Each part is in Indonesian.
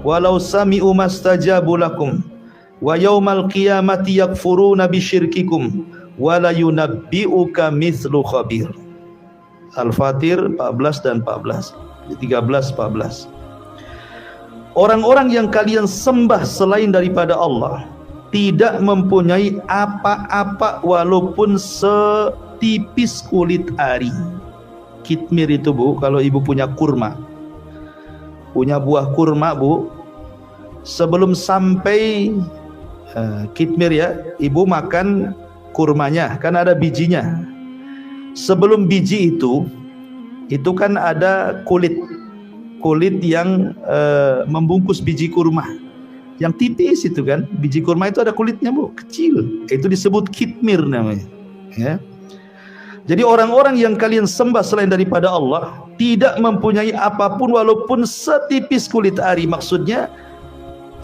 walau sami'u mastajabu lakum wa yaumal qiyamati yakfuruna bisyirkikum wa la yunabbi'uka mithlu khabir. Al-Fatir 14 dan 14, 13 14. Orang-orang yang kalian sembah selain daripada Allah tidak mempunyai apa-apa walaupun setipis kulit ari. Kitmir itu Bu, kalau ibu punya kurma, punya buah kurma Bu, sebelum sampai kitmir ya, ibu makan kurmanya, kan ada bijinya. Sebelum biji itu kan ada kulit yang membungkus biji kurma, yang tipis itu kan. Biji kurma itu ada kulitnya Bu, kecil. Itu disebut kitmir namanya ya. Jadi orang-orang yang kalian sembah selain daripada Allah tidak mempunyai apapun walaupun setipis kulit ari. Maksudnya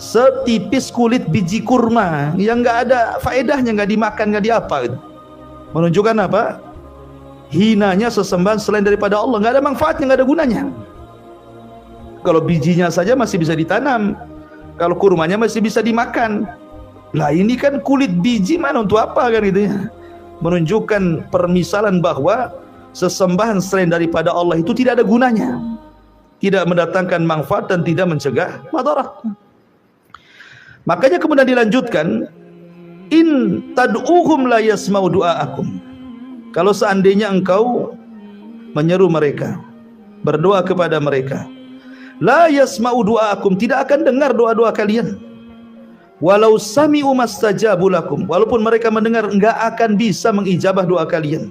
setipis kulit biji kurma yang nggak ada faedahnya, nggak dimakan, nggak diapa gitu. Menunjukkan apa? Hinanya sesembahan selain daripada Allah, nggak ada manfaatnya, nggak ada gunanya. Kalau bijinya saja masih bisa ditanam, kalau kurmanya masih bisa dimakan. Lah ini kan kulit biji, mana untuk apa kan gitu ya. Menunjukkan permisalan bahwa sesembahan selain daripada Allah itu tidak ada gunanya, tidak mendatangkan manfaat dan tidak mencegah madarat. Makanya kemudian dilanjutkan, in tad'uhum la yasma'u du'aakum. Kalau seandainya engkau menyeru mereka, berdoa kepada mereka, la yasma'u du'aakum, tidak akan dengar doa-doa kalian. Walau sami'u mastajabu lakum, walaupun mereka mendengar, enggak akan bisa mengijabah doa kalian.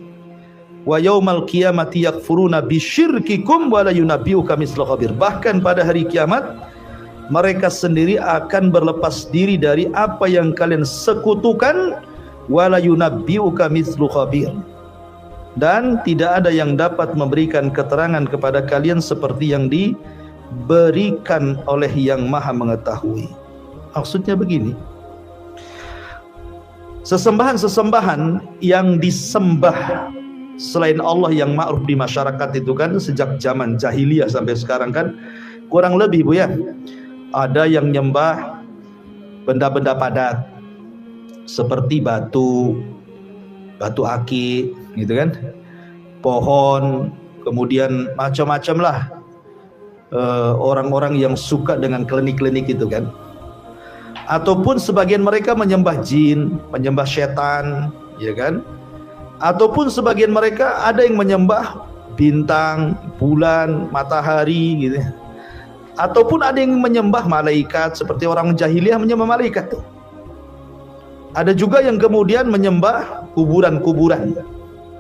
Wa yaumal qiyamati yakfuruna bisyirkikum wa la yunabbi'uka mithlu khabir. Bahkan pada hari kiamat mereka sendiri akan berlepas diri dari apa yang kalian sekutukan, wa la yunabbi'uka mithlu khabir. Dan tidak ada yang dapat memberikan keterangan kepada kalian seperti yang diberikan oleh yang maha mengetahui. Maksudnya begini, sesembahan-sesembahan yang disembah selain Allah yang ma'ruf di masyarakat itu kan sejak zaman jahiliyah sampai sekarang kan kurang lebih Bu ya. Ada yang nyembah benda-benda padat seperti batu akik gitu kan, pohon, kemudian macam-macam lah. Orang-orang yang suka dengan klinik-klinik itu kan. Ataupun sebagian mereka menyembah jin, menyembah setan, ya kan? Ataupun sebagian mereka ada yang menyembah bintang, bulan, matahari gitu. Ataupun ada yang menyembah malaikat seperti orang jahiliyah menyembah malaikat tuh. Ada juga yang kemudian menyembah kuburan-kuburan.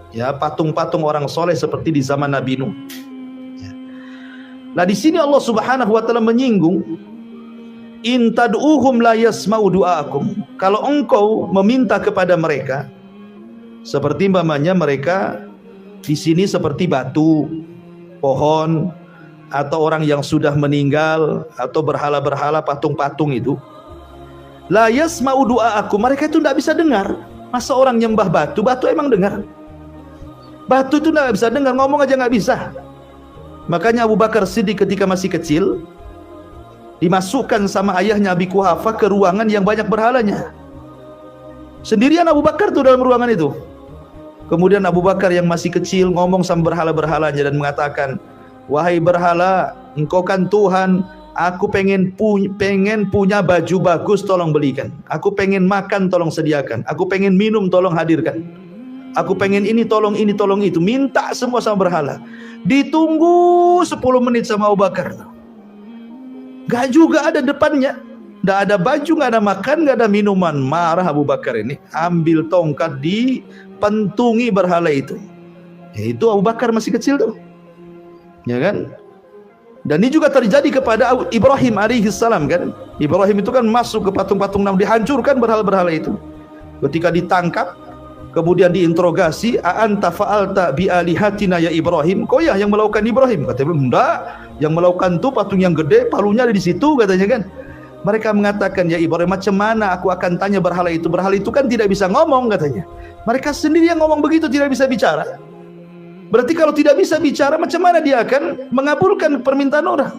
Ya, patung-patung orang soleh seperti di zaman Nabi Nuh. Ya. Nah, di sini Allah Subhanahu wa taala menyinggung, in tad'uhum la yasma'u du'aakum. Kalau engkau meminta kepada mereka, seperti umpamanya mereka di sini seperti batu, pohon, atau orang yang sudah meninggal, atau berhala-berhala, patung-patung itu, la yasma'u du'aakum, mereka itu tidak bisa dengar. Masa orang nyembah batu, batu emang dengar? Batu itu tidak bisa dengar, ngomong aja nggak bisa. Makanya Abu Bakar Siddiq ketika masih kecil dimasukkan sama ayahnya Abi Quhafa ke ruangan yang banyak berhalanya. Sendirian Abu Bakar tuh dalam ruangan itu. Kemudian Abu Bakar yang masih kecil ngomong sama berhala-berhalanya dan mengatakan, wahai berhala, engkau kan Tuhan, aku pengen punya baju bagus, tolong belikan. Aku pengen makan, tolong sediakan. Aku pengen minum, tolong hadirkan. Aku pengen ini, tolong itu. Minta semua sama berhala. Ditunggu 10 menit sama Abu Bakar. Gak juga ada depannya. Gak ada baju, gak ada makan, gak ada minuman. Marah Abu Bakar ini. Ambil tongkat, dipentungi berhala itu. Ya, itu Abu Bakar masih kecil tuh. Ya kan? Dan ini juga terjadi kepada Ibrahim alaihissalam kan. Ibrahim itu kan masuk ke patung-patung, dihancurkan berhala-berhala itu. Ketika ditangkap, kemudian diinterogasi, a'anta fa'alta bi'alihatina ya Ibrahim, kau ya yang melakukan Ibrahim? Kata Ibrahim, enggak, yang melakukan tuh patung yang gede, palunya ada di situ katanya kan. Mereka mengatakan, ya Ibrahim, macam mana aku akan tanya berhala itu? Berhala itu kan tidak bisa ngomong katanya. Mereka sendiri yang ngomong begitu, tidak bisa bicara. Berarti kalau tidak bisa bicara, macam mana dia akan mengabulkan permintaan orang?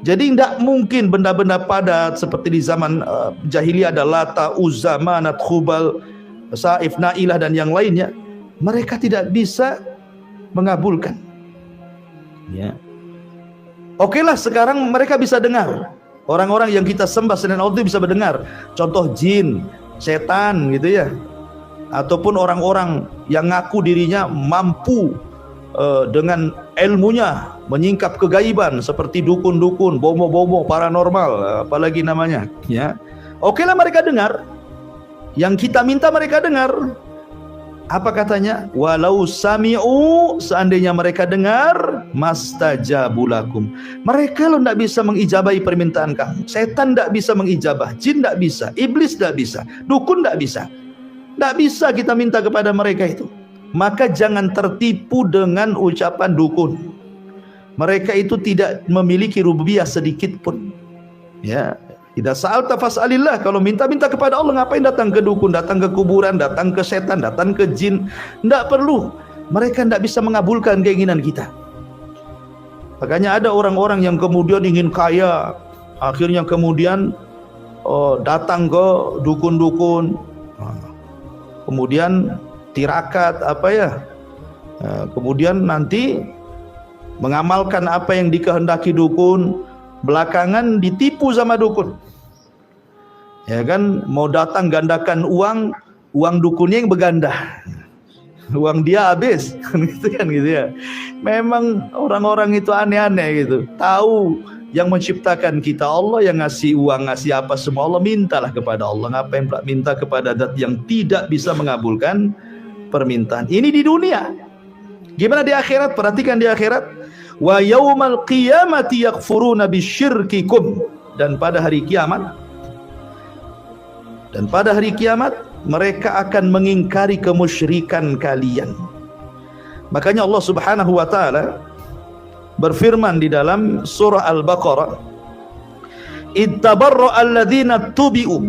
Jadi tidak mungkin benda-benda padat seperti di zaman jahiliyah ada Lata, Uzza, Manat, Khubal, Saif, Nailah dan yang lainnya. Mereka tidak bisa mengabulkan. Ya. Oke lah, sekarang mereka bisa dengar. Orang-orang yang kita sembah selain Allah itu bisa mendengar. Contoh jin, setan gitu ya. Ataupun orang-orang yang ngaku dirinya mampu dengan ilmunya menyingkap kegaiban seperti dukun-dukun, bomo-bomo, paranormal, apalagi namanya, ya. Oke lah mereka dengar. Yang kita minta mereka dengar. Apa katanya? Walau sami'u, seandainya mereka dengar, mastajabu lakum. Mereka lo tidak bisa mengijabahi permintaan kamu. Setan tidak bisa mengijabah, jin tidak bisa, iblis tidak bisa, dukun tidak bisa. Tidak bisa kita minta kepada mereka itu. Maka jangan tertipu dengan ucapan dukun. Mereka itu tidak memiliki rububiyah sedikit pun. Ya, idza sa'alta fas'alillah. Kalau minta-minta kepada Allah, ngapain datang ke dukun, datang ke kuburan, datang ke setan, datang ke jin? Tidak perlu. Mereka tidak bisa mengabulkan keinginan kita. Makanya ada orang-orang yang kemudian ingin kaya, akhirnya kemudian datang ke dukun-dukun, kemudian tirakat kemudian nanti mengamalkan apa yang dikehendaki dukun, belakangan ditipu sama dukun. Ya kan, mau datang gandakan uang dukunnya yang berganda. Uang dia habis, gitu ya. Memang orang-orang itu aneh-aneh gitu. Tahu yang menciptakan kita Allah, yang ngasih uang, ngasih apa semua Allah, mintalah kepada Allah. Ngapain minta kepada zat yang tidak bisa mengabulkan permintaan? Ini di dunia. Gimana di akhirat? Perhatikan di akhirat. Wa yaumal qiyamati yakfuruna bisyirkikum. Dan pada hari kiamat mereka akan mengingkari kemusyrikan kalian. Makanya Allah Subhanahu wa taala berfirman di dalam surah Al-Baqarah, "Ittabarra alladhina tubi'u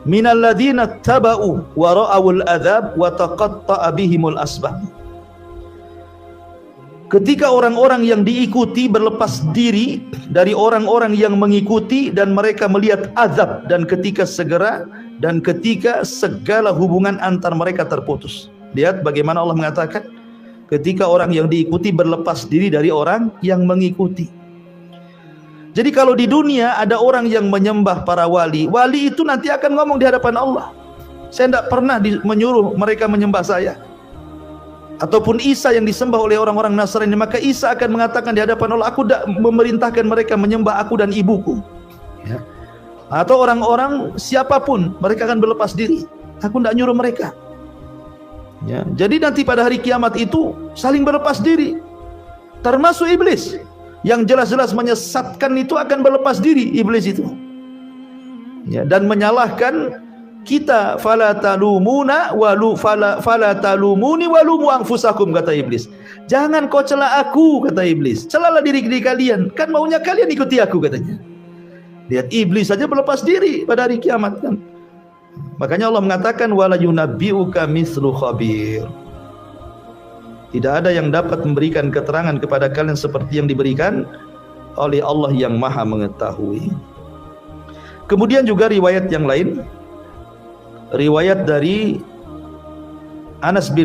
minal ladzina taba'u wa ra'awul adzab wa taqatta'a bihimul asbab." Ketika orang-orang yang diikuti berlepas diri dari orang-orang yang mengikuti dan mereka melihat azab, dan ketika segala hubungan antar mereka terputus. Lihat bagaimana Allah mengatakan, ketika orang yang diikuti berlepas diri dari orang yang mengikuti. Jadi kalau di dunia ada orang yang menyembah para wali, wali itu nanti akan ngomong di hadapan Allah, saya tidak pernah menyuruh mereka menyembah saya. Ataupun Isa yang disembah oleh orang-orang Nasrani, maka Isa akan mengatakan di hadapan Allah, aku tidak memerintahkan mereka menyembah aku dan ibuku. Ya. Atau orang-orang siapapun, mereka akan berlepas diri, aku tidak nyuruh mereka. Ya. Jadi nanti pada hari kiamat itu saling berlepas diri. Termasuk iblis yang jelas-jelas menyesatkan itu akan berlepas diri, iblis itu. Ya, dan menyalahkan kita, fala talumuna walu fala talumuni walumu anfusakum, kata iblis. Jangan kau cela aku, kata iblis. Celalah diri kalian, kan maunya kalian ikuti aku, katanya. Lihat, iblis saja berlepas diri pada hari kiamat kan. Makanya Allah mengatakan wala yunabbi'uka mislu khabir. Tidak ada yang dapat memberikan keterangan kepada kalian seperti yang diberikan oleh Allah yang Maha mengetahui. Kemudian juga riwayat yang lain, riwayat dari Anas bin